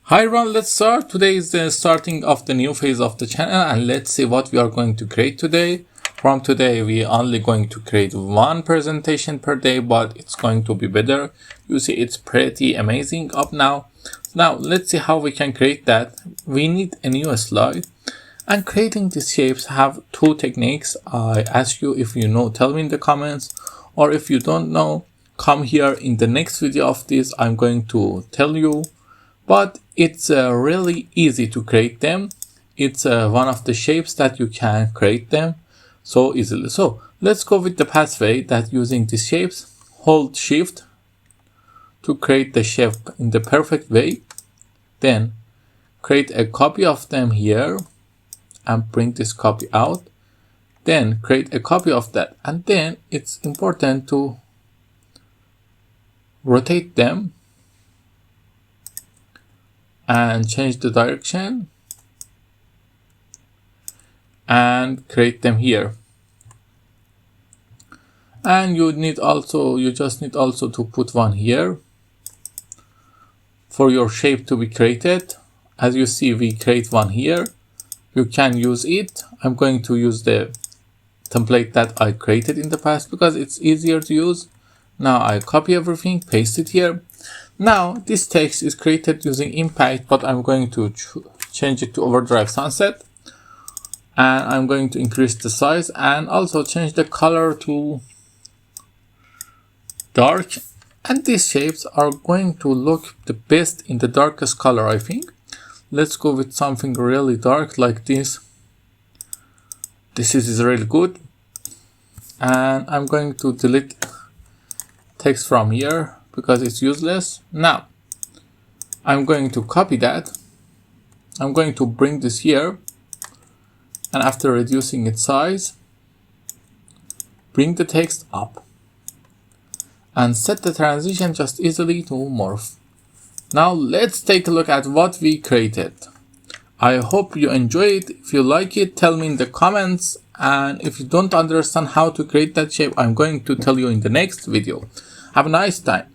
Hi everyone, let's start. Today is the starting of the new phase of the channel and let's see what we are going to create today. From today we are only going to create one presentation per day, but it's going to be better. You see it's pretty amazing up now. Now let's see how we can create that. We need a new slide, and creating these shapes have two techniques. I ask you, if you know, tell me in the comments, or if you don't know, come here in the next video of this. I'm going to tell you. But it's really easy to create them. It's one of the shapes that you can create them so easily. So let's go with the pathway that using these shapes. Hold shift to create the shape in the perfect way. Then create a copy of them here and bring this copy out. Then create a copy of that. And then it's important to rotate them and change the direction and create them here. And you just need also to put one here for your shape to be created. As you see, we create one here. You can use it. I'm going to use the template that I created in the past because it's easier to use. Now I copy everything, paste it here. Now this text is created using impact, but I'm going to change it to overdrive sunset, and I'm going to increase the size and also change the color to dark. And these shapes are going to look the best in the darkest color, I think. Let's go with something really dark like this. This is really good. And I'm going to delete text from here because it's useless. Now I'm going to copy that. I'm going to bring this here, and after reducing its size, bring the text up and set the transition just easily to morph. Now let's take a look at what we created. I hope you enjoy it. If you like it, tell me in the comments, and if you don't understand how to create that shape, I'm going to tell you in the next video. Have a nice time.